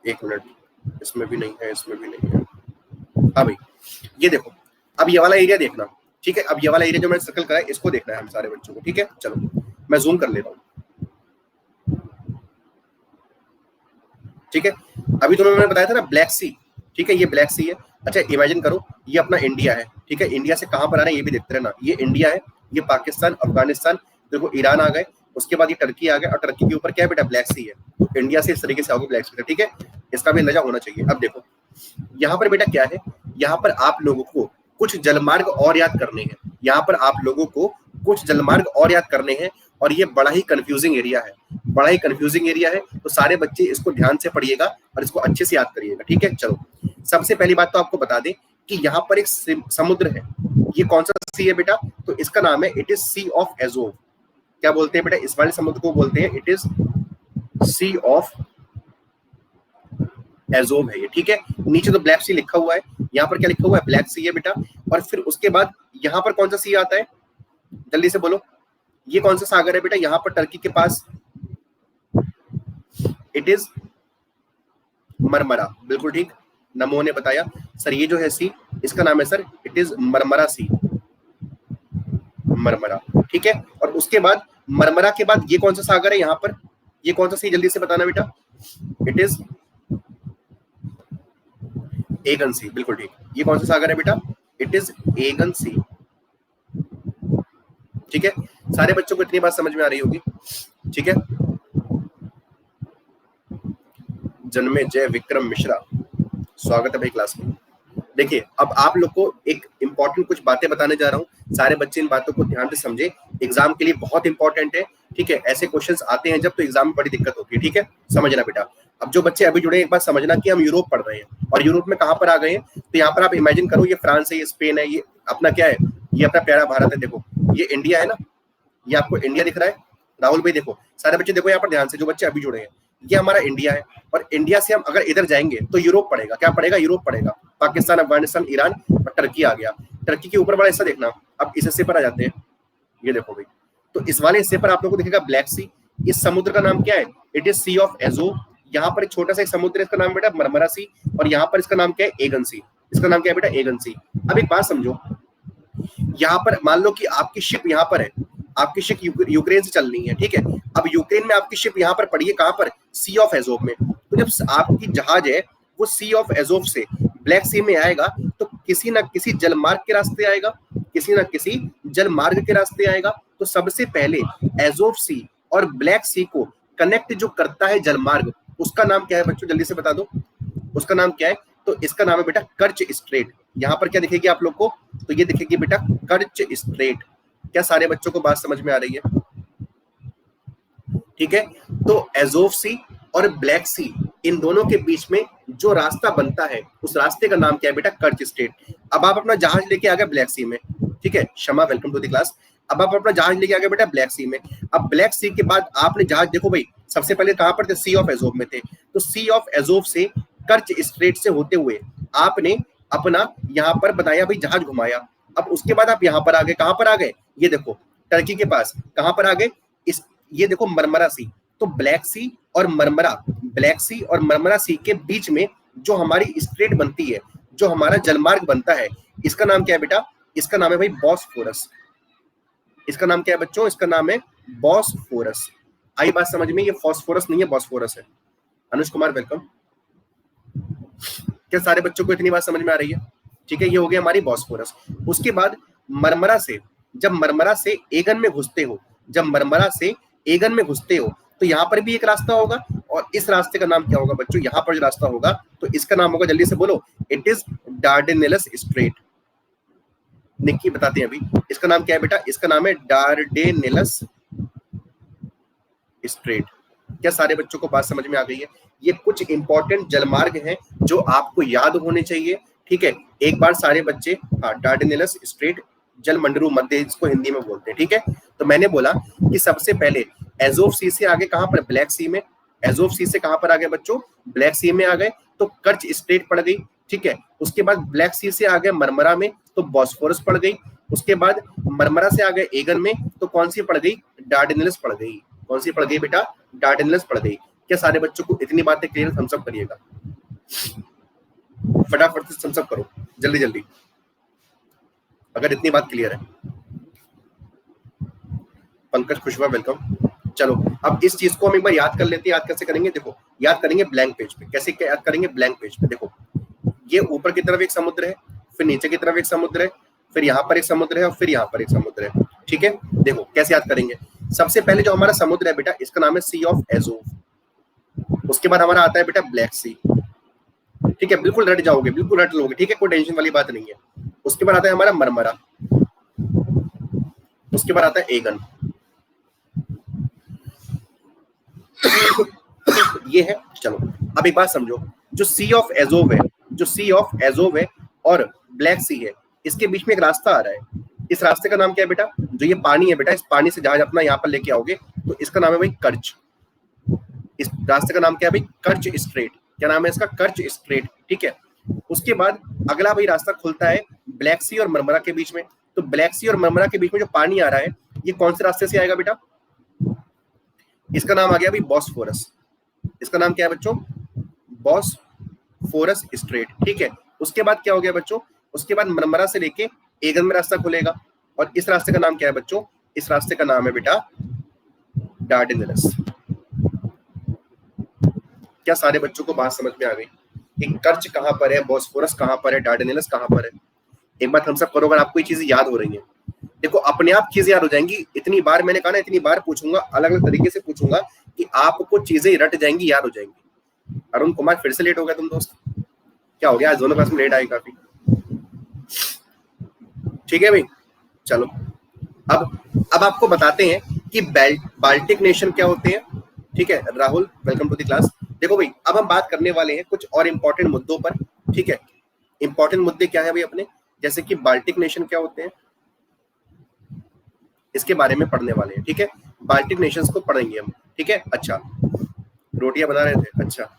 Speaker 1: एक मिनट, इसमें भी नहीं है, इसमें भी नहीं है। हाँ भाई, ये देखो, अब ये वाला एरिया देखना। ठीक है, अब ये वाला एरिया जो मैंने सर्कल करा है, इसको देखना है हम सारे बच्चों को। ठीक है, चलो मैं जूम कर ले रहा हूँ। ठीक है। अभी तुम्हें मैंने बताया था ना ब्लैक सी, ठीक है, ये ब्लैक सी है। अच्छा इमेजिन करो ये अपना इंडिया है, ठीक है, इंडिया से कहां पर आ रहे हैं ये भी देखते रहना, ये इंडिया है, ये पाकिस्तान, अफगानिस्तान, देखो ईरान आ गए, उसके बाद ये टर्की आ गया, और टर्की के ऊपर क्या है बेटा, ब्लैक सी है। तो इंडिया से इस तरीके से आओगे ब्लैक सी, ठीक है, इसका भी अंदाजा होना चाहिए। अब देखो यहाँ पर बेटा क्या है, यहाँ पर आप लोगों को कुछ जलमार्ग और याद करने हैं, यहाँ पर आप लोगों को कुछ जलमार्ग और याद करने हैं, और ये बड़ा ही कंफ्यूजिंग एरिया है, बड़ा ही कंफ्यूजिंग एरिया है। तो सारे बच्चे इसको ध्यान से पढ़िएगा और इसको अच्छे से याद करिएगा, ठीक है। चलो सबसे पहली बात तो आपको बता दें कि यहाँ पर एक समुद्र है, ये कौन सा सी है बेटा, तो इसका नाम है it is sea of Azov. क्या बोलते हैं बेटा, इस वाले समुद्र को बोलते हैं it is sea of Azov है ये, ठीक है। नीचे तो ब्लैक सी लिखा हुआ है, यहाँ पर क्या लिखा हुआ है, ब्लैक सी है बेटा। और फिर उसके बाद यहाँ पर कौन सा सी आता है, जल्दी से बोलो, ये कौन सा सागर है बेटा, यहाँ पर टर्की के पास इट इज मरमरा, बिल्कुल ठीक, नमो ने बताया सर ये जो है सी, इसका नाम है sir it is Marmara sea, Marmara, ठीक है। और उसके बाद मरमरा के बाद ये कौन सा सागर है यहाँ पर, ये कौन सा सी, जल्दी से बताना बेटा, इट इज एगन सी, बिल्कुल ठीक, ये कौन सा सागर है बेटा, इट इज एगन सी, ठीक है। सारे बच्चों को इतनी बात समझ में आ रही होगी, ठीक है। जन्मे जय विक्रम मिश्रा, स्वागत है भाई क्लास में। देखिए अब आप लोग को एक इंपॉर्टेंट कुछ बातें बताने जा रहा हूँ, सारे बच्चे इन बातों को ध्यान से समझे, एग्जाम के लिए बहुत इंपॉर्टेंट है, ठीक है। ऐसे क्वेश्चंस आते हैं जब, तो एग्जाम में बड़ी दिक्कत होती है, ठीक है, समझना बेटा। अब जो बच्चे अभी जुड़े, एक बात समझना कि हम यूरोप पढ़ रहे हैं, और यूरोप में कहाँ पर आ गए हैं, तो यहाँ पर आप इमेजिन करो ये फ्रांस है, ये स्पेन है, ये अपना क्या है, ये अपना प्यारा भारत है, देखो ये इंडिया है ना, ये आपको इंडिया दिख रहा है, राहुल भाई देखो, सारे बच्चे देखो यहाँ पर ध्यान से, जो बच्चे अभी जुड़े हैं, ये हमारा इंडिया है, और इंडिया से हम अगर इधर जाएंगे तो यूरोप पड़ेगा, क्या पड़ेगा, यूरोप पड़ेगा, पाकिस्तान, अफगानिस्तान, ईरान और टर्की आ गया। टर्की के ऊपर बड़ा हिस्सा देखना, अब इस हिस्से पर आ जाते हैं, ये देखो भाई, तो इस वाले हिस्से पर आप लोगों को दिखेगा ब्लैक सी, इस समुद्र का नाम क्या है, it is sea of Azov. यहाँ पर एक छोटा सा एक समुद्र है, इसका नाम बेटा मरमरा सी, और यहाँ पर इसका नाम क्या है, एगन सी, इसका नाम क्या है बेटा, एगन सी। अब एक बात समझो, यहाँ पर मान लो कि आपकी शिप यहाँ पर है, आपकी शिप यूक्रेन से चल रही है, ठीक है। अब यूक्रेन में आपकी शिप यहाँ पर पड़ी है, कहाँ पर, सी ऑफ एजोव में। तो जब आपकी जहाज है वो सी ऑफ एजोव से ब्लैक सी में आएगा, तो किसी ना किसी जलमार्ग के रास्ते आएगा, किसी ना किसी जलमार्ग के रास्ते आएगा। तो सबसे पहले एजोव सी और ब्लैक सी को कनेक्ट जो करता है जलमार्ग, उसका नाम क्या है बच्चों, जल्दी से बता दो, उसका नाम क्या है, तो इसका नाम है बेटा कर्च स्ट्रेट। यहाँ पर क्या दिखेगी आप लोग को, तो ये दिखेगी बेटा कर्च स्ट्रेट। क्या सारे बच्चों को बात समझ में आ रही है, ठीक है। तो एजोव सी और ब्लैक सी, इन दोनों के बीच में जो रास्ता बनता है, उस रास्ते का नाम क्या है बेटा, कर्च स्ट्रेट। अब आप अपना जहाज लेके आ गए ब्लैक सी में, ठीक है, शमा वेलकम टू द क्लास। अब आप अपना जहाज लेके आ गए बेटा ब्लैक सी में। अब ब्लैक सी के बाद आपने जहाज, देखो भाई सबसे पहले कहां पर थे, सी ऑफ एजोव में थे, तो सी ऑफ एजोव से कर्च स्ट्रेट से होते हुए आपने अपना यहाँ पर बनाया भाई जहाज घुमाया। अब उसके बाद आप यहाँ पर आ गए, कहां पर आ गए, ये देखो टर्की के पास, कहां पर आ गए, इस ये देखो मरमरा सी। तो ब्लैक सी और मरमरा, ब्लैक सी और मरमरा सी के बीच में जो हमारी स्ट्रेट बनती है, जो हमारा जलमार्ग बनता है, इसका नाम क्या है बेटा, इसका नाम है भाई बॉस्फोरस। इसका नाम क्या है बच्चों, इसका नाम है बॉस्फोरस। आई बात समझ में, ये फॉस्फोरस नहीं है, बॉस्फोरस है। अनुज कुमार वेलकम। क्या सारे बच्चों को इतनी बात समझ में आ रही है, ठीक है। ये हो गया हमारी बॉस्फोरस। उसके बाद मरमरा से, जब मरमरा से एगन में घुसते हो, जब मरमरा से एगन में घुसते हो, तो यहाँ पर भी एक रास्ता होगा, और इस रास्ते का नाम क्या होगा बच्चों, यहाँ पर जो रास्ता होगा तो इसका नाम होगा, जल्दी से बोलो, इट इज डार्डेनेलस स्ट्रेट। निक्की बताते हैं अभी, इसका नाम क्या है बेटा, इसका नाम है डार्डेनेलस स्ट्रेट। क्या सारे बच्चों को बात समझ में आ गई है। ये कुछ इंपॉर्टेंट जलमार्ग हैं जो आपको याद होने चाहिए, ठीक है। एक बार सारे बच्चे, हाँ, डार्डेनेलस स्ट्रेट, जल मंडरू मध्य इसको हिंदी में बोलते हैं, ठीक है। तो मैंने बोला कि सबसे पहले एजोव सी से आगे कहां पर, ब्लैक सी में, एजोव सी से कहां पर आ गए बच्चों, ब्लैक सी में आ गए, तो कर्च स्ट्रेट पड़ गई, ठीक है। उसके बाद ब्लैक सी से आ गए मरमरा में, तो बॉस्फोरस पड़ गई। उसके बाद मरमरा से आ गए एगन में, तो कौन सी पड़ गई, डार्डेनेलस पड़ गई। कौन सी पड़ गई बेटा, डार्डेनेलस पड़ गई। क्या सारे बच्चों को इतनी बातें क्लियर, थम्स अप करिएगा, फटाफट से थम्स अप करो, जल्दी जल्दी, अगर इतनी बात क्लियर है। पंकज खुशवा वेलकम। चलो अब इस चीज को हम एक बार याद कर लेते हैं। याद कैसे करेंगे, देखो याद करेंगे ब्लैंक पेज पे। कैसे याद करेंगे, ब्लैंक पेज पे। देखो ये ऊपर की तरफ एक समुद्र है, फिर नीचे की तरफ एक समुद्र है, फिर यहाँ पर एक समुद्र है और फिर यहाँ पर एक समुद्र है। ठीक है, देखो कैसे याद करेंगे। सबसे पहले जो हमारा समुद्र है बेटा, इसका नाम है सी ऑफ एज़ोव। उसके बाद हमारा आता है बेटा ब्लैक सी। ठीक है, बिल्कुल रट जाओगे, बिल्कुल रट लोगे। ठीक है, कोई टेंशन वाली बात नहीं है। उसके बाद आता है हमारा मरमरा, उसके बाद आता है एगन। ये है। चलो अब एक बात समझो, जो सी ऑफ एज़ोव है, जो सी ऑफ एज़ोव है और ब्लैक सी है, इसके बीच में एक रास्ता आ रहा है। इस रास्ते का नाम क्या है बेटा, जो ये पानी है बेटा, इस पानी से जहाज अपना यहाँ पर लेके आओगे तो इसका नाम है भाई कर्च। इस रास्ते का नाम क्या है भाई, कर्च स्ट्रेट। क्या नाम है इसका, कर्च स्ट्रेट। ठीक है, उसके बाद अगला भाई रास्ता खुलता है ब्लैक सी और मरमरा के बीच में। तो ब्लैक सी और मरमरा के बीच में जो पानी आ रहा है, ये कौन से रास्ते से आएगा बेटा, इसका नाम आ गया भाई बॉस्फोरस। इसका नाम क्या है बच्चों, बॉस्फोरस स्ट्रेट। ठीक है, उसके बाद क्या हो गया बच्चों, उसके बाद मरमरा से लेके एगन में रास्ता खुलेगा और इस रास्ते का नाम क्या है बच्चों, इस रास्ते का नाम है बेटा डार्डेनेल्स। क्या सारे बच्चों को बात समझ में आ गई कि कर्च कहां पर है, बॉस्फोरस कहां पर है, डार्डेनेल्स कहां पर है। एक बात हम सब करो, अगर आपको ये चीजें याद हो रही है, देखो अपने आप चीजें याद हो जाएंगी। इतनी बार मैंने कहा ना, इतनी बार पूछूंगा, अलग अलग तरीके से पूछूंगा कि आपको चीजें रट जाएंगी, याद हो जाएंगी। अरुण कुमार फिर से लेट हो गया तुम दोस्त, क्या हो गया, आज दोनों क्लास में लेट आए काफी। ठीक है भाई, चलो अब आपको बताते हैं कि बाल्टिक नेशन क्या होते हैं। ठीक है Rahul, welcome to the class. देखो भाई, अब हम बात करने वाले हैं कुछ और इंपॉर्टेंट मुद्दों पर। ठीक है, इंपॉर्टेंट मुद्दे क्या है भाई अपने, जैसे कि बाल्टिक नेशन क्या होते हैं, इसके बारे में पढ़ने वाले हैं। ठीक है, बाल्टिक नेशंस को पढ़ेंगे हम। ठीक है, अच्छा रोटियां बना रहे थे, अच्छा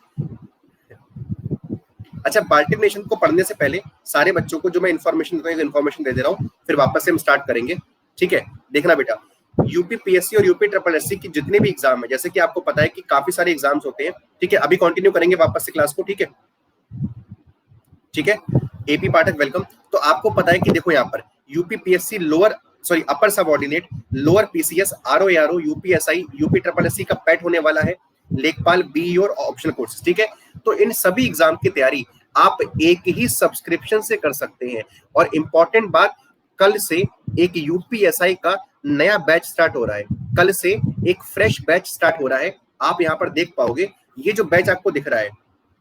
Speaker 1: बाल्टिक नेशन को पढ़ने से पहले सारे बच्चों को जो मैं इन्फॉर्मेशन दे दे रहा हूँ, फिर वापस से हम स्टार्ट करेंगे। ठीक है, देखना बेटा, यूपीपीएससी और यूपी ट्रिपल एससी की जितने भी एग्जाम है, जैसे कि आपको पता है कि काफी सारे एग्जाम्स होते हैं। ठीक है, अभी कंटिन्यू करेंगे वापस से क्लास को। ठीक है, ठीक है, एपी पाठक वेलकम। तो आपको पता है कि देखो यहाँ पर UPPSC upper subordinate, lower PCS, RO, UPSI, UP triple SC का पैट होने वाला है, लेखपाल, बीई और ऑप्शनल कोर्सेज। ठीक है, तो इन सभी एग्जाम की तैयारी आप एक ही सब्सक्रिप्शन से कर सकते हैं। और इंपॉर्टेंट बात, कल से एक यूपीएसआई का नया बैच स्टार्ट हो रहा है। कल से एक फ्रेश बैच स्टार्ट हो रहा है, आप यहाँ पर देख पाओगे। ये जो बैच आपको दिख रहा है,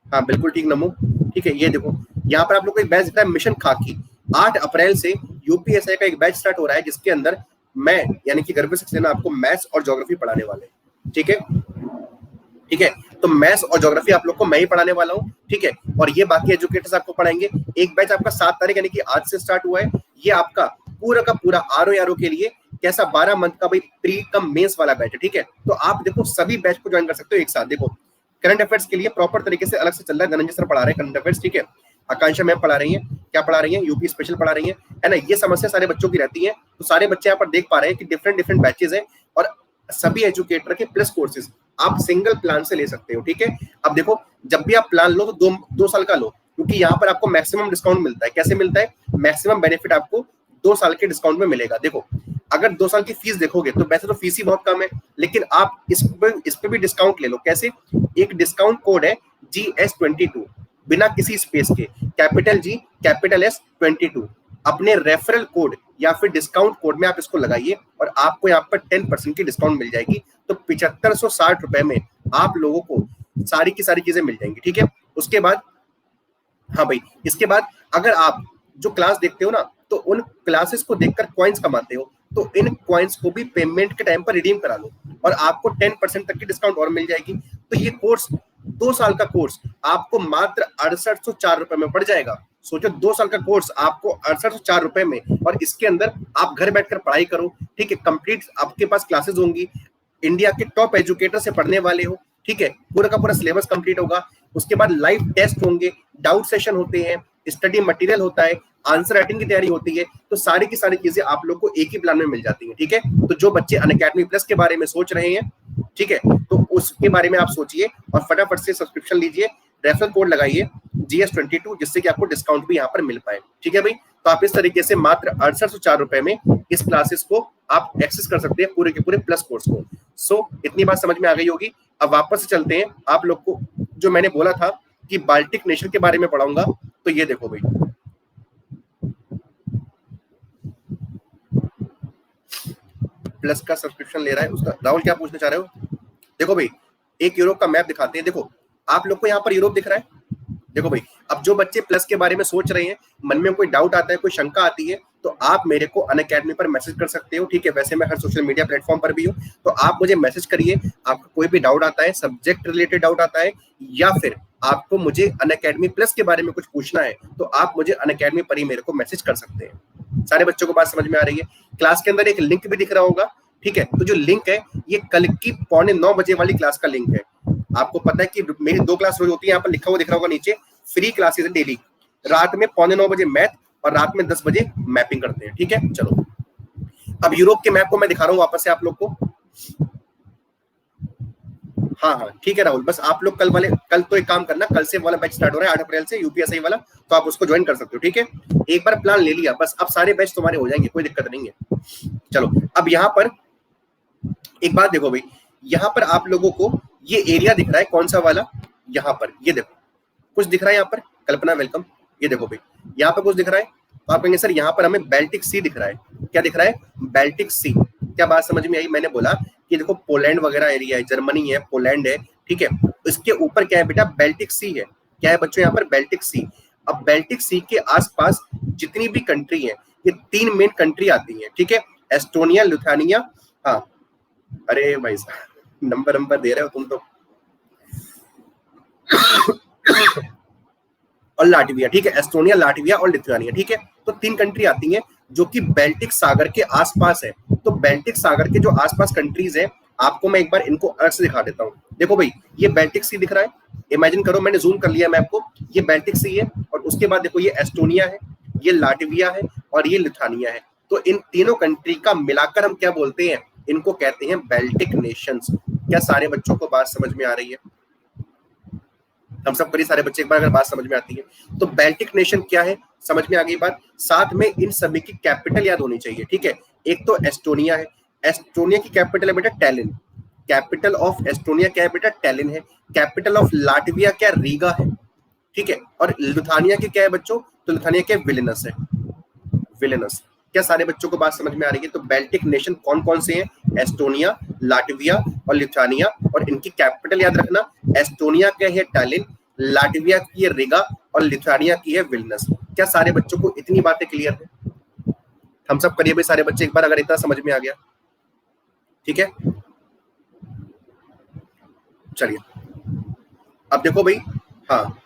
Speaker 1: हाँ बिल्कुल ठीक नमो, ठीक है, ये देखो यहाँ पर आप लोग को एक बैच दिख रहा है, मिशन खाकी। 8 अप्रैल से यूपीएसआई का एक बैच स्टार्ट हो रहा है, जिसके अंदर मैं यानी कि गर्भ सक्सेना आपको मैथ्स और ज्योग्राफी पढ़ाने वाले हैं। ठीक है, ठीक है, तो मैथ्स और ज्योग्राफी आप लोग को मैं ही पढ़ाने वाला हूँ। ठीक है, और ये बाकी एजुकेटर्स आपको पढ़ाएंगे। एक बैच आपका 7 तारीख यानी कि आज से स्टार्ट हुआ है। ये आपका पूरा का पूरा आरओ के लिए कैसा 12 मंथ का भाई प्री कम मेंस वाला बैच है। ठीक है, तो आप देखो सभी बैच को ज्वाइन कर सकते हो एक साथ। देखो करंट अफेयर्स के लिए प्रॉपर तरीके से अलग से चल रहा है, धनंजय सर पढ़ा रहे हैं करंट अफेयर्स। ठीक है, आकांक्षा मैम पढ़ा रही हैं, क्या पढ़ा रही हैं, यूपी स्पेशल पढ़ा रही है ना। ये समस्या सारे बच्चों की रहती है, तो सारे बच्चे यहाँ पर देख पा रहे हैं कि डिफरेंट बैचेस हैं और सभी एजुकेटर के प्लस कोर्सेज आप सिंगल प्लान से ले सकते हो। ठीक है, अब देखो जब भी आप प्लान लो तो 2 साल का लो, क्योंकि यहाँ पर आपको मैक्सिमम डिस्काउंट मिलता है। कैसे मिलता है, मैक्सिमम बेनिफिट आपको 2 साल के डिस्काउंट में मिलेगा। देखो अगर 2 साल की फीस देखोगे तो वैसे तो फीस ही बहुत कम है, लेकिन आप इस पे भी डिस्काउंट ले लो। कैसे, एक डिस्काउंट कोड है GS22, बिना किसी स्पेस के, कैपिटल G कैपिटल S 22। अपने रेफरल कोड या फिर डिस्काउंट कोड में आप इसको लगाइए और आपको यहाँ पर 10% की डिस्काउंट मिल जाएगी। तो 7560 रुपए में आप लोगों को सारी की सारी चीजें मिल जाएंगी। ठीक है, उसके बाद हाँ भाई, इसके बाद अगर आप जो क्लास देखते हो ना, तो उन क्लासेस को देखकर कॉइन्स कमाते हो, तो इन कॉइन्स को भी पेमेंट के टाइम पर रिडीम करा लो और आपको 10% तक की डिस्काउंट और मिल जाएगी। तो ये कोर्स 2 साल का कोर्स आपको मात्र 6804 रुपए में पड़ जाएगा। सोचो 2 साल का कोर्स आपको 6804 रुपए में, और इसके अंदर आप घर बैठकर पढ़ाई करो। ठीक है, कंप्लीट आपके पास क्लासेस होंगी, इंडिया के टॉप एजुकेटर से पढ़ने वाले हो। ठीक है, पूरा का पूरा सिलेबस कंप्लीट होगा। उसके बाद लाइव टेस्ट होंगे, डाउट सेशन होते हैं, स्टडी मटेरियल होता है, आंसर राइटिंग की तैयारी होती है। तो सारी की सारी चीजें आप लोग को एक ही प्लान में मिल जाती हैं। ठीक है, तो जो बच्चे अनअकैडमी प्लस के बारे में सोच रहे हैं, ठीक है, तो उसके बारे में आप सोचिए और फटाफट से सब्सक्रिप्शन लीजिए, रेफरल कोड लगाइए GS22, जिससे कि आपको डिस्काउंट भी यहाँ पर मिल पाए। ठीक है भाई, तो आप इस तरीके से मात्र 6804 रुपए में इस क्लासेस को आप एक्सेस कर सकते हैं, पूरे के पूरे प्लस कोर्स को। सो इतनी बात समझ में आ गई होगी। अब वापस से चलते हैं, आप लोग को जो मैंने बोला था कि बाल्टिक नेशन के बारे में पढ़ाऊंगा, तो ये देखो भाई, प्लस का सब्सक्रिप्शन ले रहा है उसका। राहुल क्या पूछना चाह रहे हो? देखो भाई, एक यूरोप का मैप दिखाते हैं। देखो आप लोग को यहाँ पर यूरोप दिख रहा है। देखो भाई, अब जो बच्चे प्लस के बारे में सोच रहे हैं, मन में कोई डाउट आता है, कोई शंका आती है, तो आप मेरे को अनअकैडमी पर मैसेज कर सकते हो, ठीक है। वैसे मैं हर सोशल मीडिया प्लेटफॉर्म पर भी हूँ, तो आप मुझे मैसेज करिए। आपको कोई भी डाउट आता है, सब्जेक्ट रिलेटेड डाउट आता है, या फिर आपको मुझे अनअकैडमी प्लस के बारे में कुछ पूछना है, तो आप मुझे अनअकैडमी पर ही मेरे को मैसेज कर सकते हैं। सारे बच्चों को बात समझ में आ रही है? क्लास के अंदर एक लिंक भी दिख रहा होगा, ठीक है। तो जो लिंक है, ये कल की 8:45 बजे वाली क्लास का लिंक है। आपको पता है कि मेरी 2 क्लास रोज होती है, यहाँ पर लिखा हुआ दिख रहा होगा नीचे, फ्री क्लासेस है डेली। रात में 8:45 बजे मैथ और रात में 10 बजे मैपिंग करते हैं, ठीक है। चलो, अब यूरोप के मैप को मैं दिखा रहा हूँ वापस से आप लोग को। हाँ, ठीक है राहुल, बस आप लोग कल तो एक काम करना, कल से वाला बैच स्टार्ट हो रहा है 8 अप्रैल से, यूपीएससी वाला, तो आप उसको ज्वाइन कर सकते हो, ठीक है। एक बार प्लान ले लिया, बस अब सारे बैच तुम्हारे हो जाएंगे, कोई दिक्कत नहीं है। चलो, अब यहाँ पर एक बात देखो भाई, यहाँ पर आप लोगों को ये एरिया दिख रहा है, कौन सा वाला? यहाँ पर ये देखो, कुछ दिख रहा है यहाँ पर। कल्पना वेलकम। ये देखो भाई, यहाँ पर कुछ दिख रहा है, तो आप कहेंगे सर यहाँ पर हमें बेल्टिक सी दिख रहा है। क्या दिख रहा है? बेल्टिक सी। क्या बात समझ में आई? मैंने बोला कि देखो पोलैंड वगैरह एरिया है, जर्मनी है, पोलैंड है, ठीक है। इसके ऊपर क्या है बेटा? बेल्टिक सी है। क्या है बच्चों? यहाँ पर बेल्टिक सी। अब बेल्टिक सी के आसपास जितनी भी कंट्री है, ये 3 मेन कंट्री आती है, ठीक है। एस्टोनिया, लिथुआनिया, हाँ, अरे भाई साहब नंबर दे रहे हो तुम तो, और लाटविया, ठीक है। एस्टोनिया, लाटविया और लिथुआनिया, ठीक है। तो 3 कंट्री आती हैं जो कि बेल्टिक सागर के आसपास है। तो बेल्टिक सागर के जो आसपास कंट्रीज है, आपको मैं एक बार इनको अलग से दिखा देता हूँ। देखो भाई, ये बेल्टिक सी दिख रहा है, इमेजिन करो, मैंने जूम कर लिया मैप को, ये बेल्टिक सी है, और उसके बाद देखो ये एस्टोनिया है, ये लाटविया है और ये लिथुआनिया है। तो इन तीनों कंट्री का मिलाकर हम क्या बोलते हैं? इनको कहते हैं बेल्टिक नेशंस। क्या सारे बच्चों को बात समझ में आ रही है? हम सब करिए सारे बच्चे, एक बार अगर बात समझ में आती है तो। बेल्टिक नेशन क्या है, समझ में आ गई बात। साथ में इन सभी की कैपिटल याद होनी चाहिए, ठीक है। एक तो एस्टोनिया है, एस्टोनिया की कैपिटल है बेटा टैलिन। कैपिटल ऑफ एस्टोनिया क्या है बेटा? टैलिन है। कैपिटल ऑफ लाटविया क्या? रीगा है, ठीक है। और लिथुआनिया की क्या है बच्चों? तो लिथुआनिया क्या? विलिनस है, विलिनस। क्या सारे बच्चों को बात समझ में आ रही है? तो बेल्टिक नेशन कौन कौन से हैं? एस्टोनिया, लाटविया और लिथुआनिया, और इनकी कैपिटल याद रखना। एस्टोनिया क्या है? टैलिन, लाटविया की है रिगा और लिथुआनिया की है विलिनस। क्या सारे बच्चों को इतनी बातें क्लियर है? हम सब करिए भाई सारे बच्चे, एक बार अगर इतना समझ में आ गया, ठीक है। चलिए, अब देखो भाई, हाँ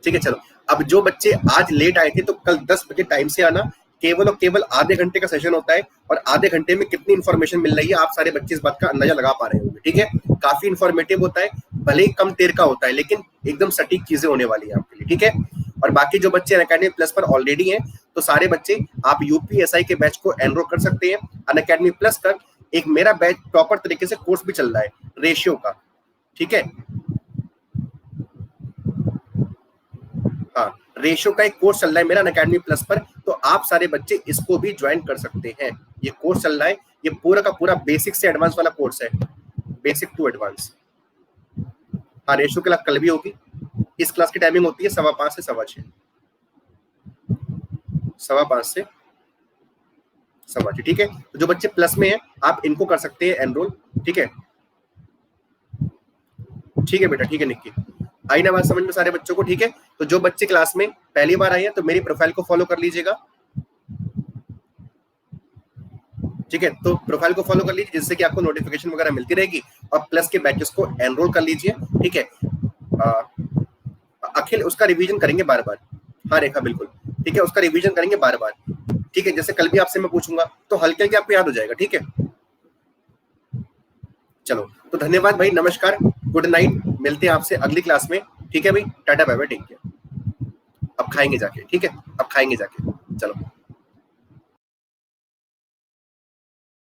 Speaker 1: ठीक है, चलो। अब जो बच्चे आज लेट आए थे, तो कल 10 बजे टाइम से आना। केवल और केवल आधे घंटे का सेशन होता है, और आधे घंटे में कितनी इन्फॉर्मेशन मिल रही है, आप सारे बच्चे इस बात का अंदाजा लगा पा रहे होंगे, ठीक है। काफी इन्फॉर्मेटिव होता है, भले ही कम देर का होता है, लेकिन एकदम सटीक चीजें होने वाली है आपके लिए, ठीक है। और बाकी जो बच्चे अनअकैडमी प्लस पर ऑलरेडी हैं, तो सारे बच्चे आप यूपीएसआई के बैच को एनरोल कर सकते हैं अनअकैडमी प्लस कर। एक मेरा बैच प्रॉपर तरीके से कोर्स भी चल रहा है रेशियो का, ठीक है। हाँ, रेशियो का एक कोर्स चल रहा है मेरा अनअकैडमी प्लस पर, तो आप सारे बच्चे इसको भी ज्वाइन कर सकते हैं। ये कोर्स चल रहा है, ये पूरा का पूरा बेसिक से एडवांस वाला कोर्स है, बेसिक टू एडवांस। हाँ, रेशियो के लिए कल भी होगी। इस क्लास की टाइमिंग होती है 5:15 से 6:15, 5:15 से 6:15, ठीक है। तो जो बच्चे प्लस में हैं, आप इनको कर सकते हैं एनरोल, ठीक है। ठीक है बेटा, ठीक है निक्की, आई ना बात समझ में सारे बच्चों को, ठीक है। तो जो बच्चे क्लास में पहली बार आए हैं, तो मेरी प्रोफाइल को फॉलो कर लीजिएगा, ठीक है। तो प्रोफाइल को फॉलो कर लीजिए, जिससे कि आपको नोटिफिकेशन वगैरह मिलती रहेगी, और प्लस के बैचेस को एनरोल कर लीजिए, ठीक है। अखिल, उसका रिवीजन करेंगे बार बार। हाँ रेखा, बिल्कुल ठीक है, उसका रिवीजन करेंगे बार बार, ठीक है। जैसे कल भी आपसे मैं पूछूंगा, तो हल्के हल्के आपको याद हो जाएगा, ठीक है। चलो, तो धन्यवाद भाई, नमस्कार, गुड नाइट, मिलते हैं आपसे अगली क्लास में, ठीक है भाई। टाटा बाय बाय, टेक केयर। अब खाएंगे जाके, ठीक है, अब खाएंगे जाके, चलो।